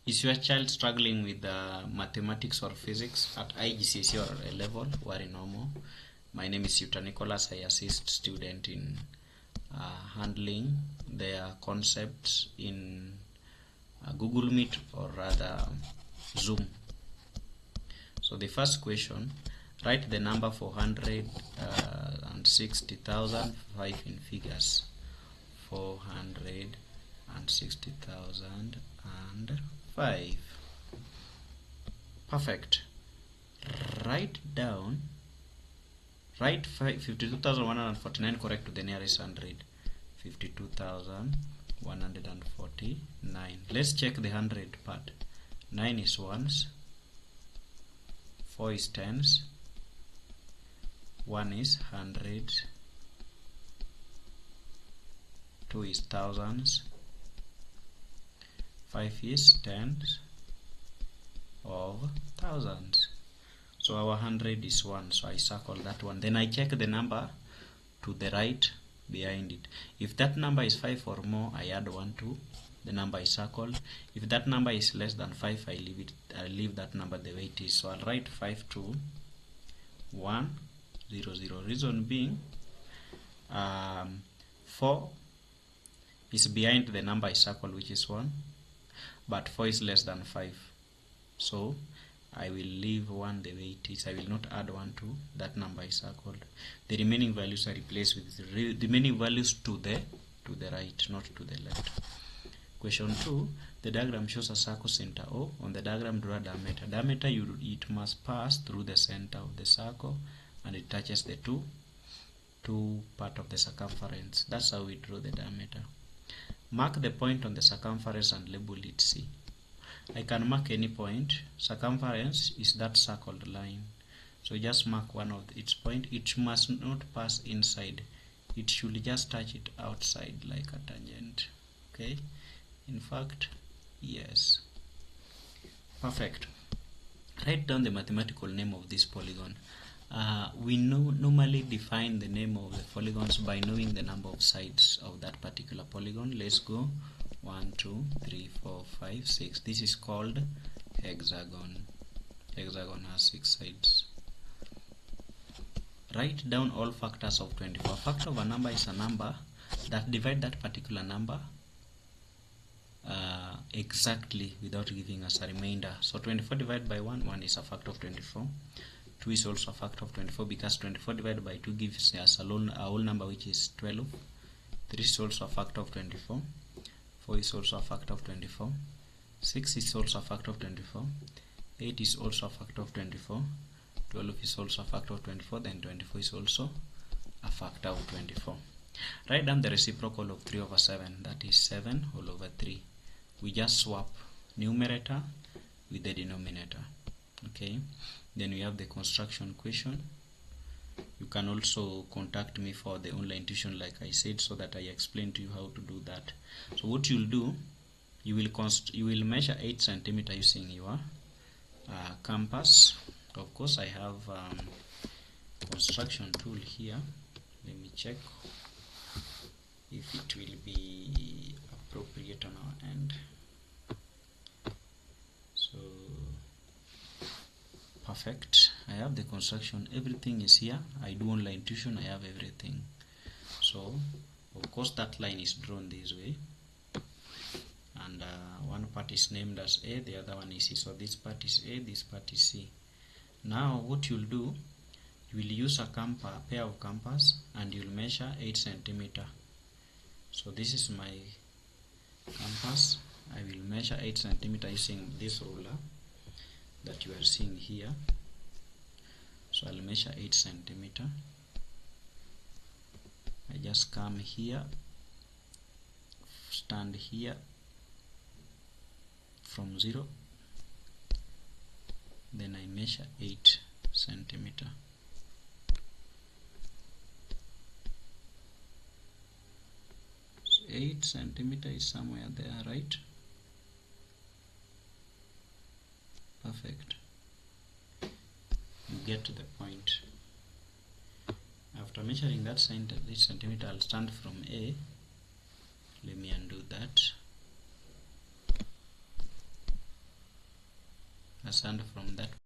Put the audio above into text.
Is your child struggling with mathematics or physics at IGCSE or A level? Worry no more. My name is Yuta Nicholas. I assist students in handling their concepts in Google Meet or rather Zoom. So the first question, write the number 460,005 in figures. 460,005. Perfect. Write 52,149 correct to the nearest 100. 52,149. Let's check the 100 part. 9 is ones, 4 is tens, 1 is hundreds, 2 is thousands, 5 is tens of thousands. So our 100 is 1, so I circle that one. Then I check the number to the right behind it. If that number is 5 or more, I add 1 to the number I circled. If that number is less than 5, I leave that number the way it is. So I'll write 52100. Reason being 4 is behind the number I circled, which is 1, but 4 is less than 5, so I will leave 1 the way it is. I will not add 1 to that number I circled. The remaining values are replaced with the remaining values to the right, not to the left. Question 2, the diagram shows a circle center O. On the diagram, draw a diameter. Diameter, it must pass through the center of the circle and it touches the two part of the circumference. That's how we draw the diameter. Mark the point on the circumference and label it C. I can mark any point. Circumference is that circled line. So just mark one of its point. It must not pass inside. It should just touch it outside like a tangent. Okay? In fact, yes. Perfect. Write down the mathematical name of this polygon. We normally define the name of the polygons by knowing the number of sides of that particular polygon. Let's go. 1, 2, 3, 4, 5, 6. This is called hexagon. Hexagon has 6 sides. Write down all factors of 24. A factor of a number is a number that divide that particular number exactly without giving us a remainder. So 24 divided by 1 is a factor of 24. 2 is also a factor of 24 because 24 divided by 2 gives us a whole number, which is 12. 3 is also a factor of 24. 4 is also a factor of 24. 6 is also a factor of 24. 8 is also a factor of 24. 12 is also a factor of 24. Then 24 is also a factor of 24. Write down the reciprocal of 3 over 7. That is 7 all over 3. We just swap numerator with the denominator. Okay. Then we have the construction question. You can also contact me for the online tuition, like I said, so that I explain to you how to do that. So what you'll do, you will measure 8 centimeter using your compass. Of course, I have construction tool here. Let me check if it will be appropriate on our end. So perfect. I have the construction, everything is here. I do online tuition, I have everything. So of course that line is drawn this way, and one part is named as A, the other one is C. So this part is A, this part is C. Now what you'll do, you will use a pair of compass and you'll measure 8 centimeter. So this is my compass. I will measure 8 centimeter using this ruler that you are seeing here. So I'll measure 8 centimeter. I just come here, stand here from 0, then I measure 8 centimeter. So 8 centimeter is somewhere there, right? Perfect. You get to the point. After measuring that centimeter, I'll stand from A. Let me undo that. asante from that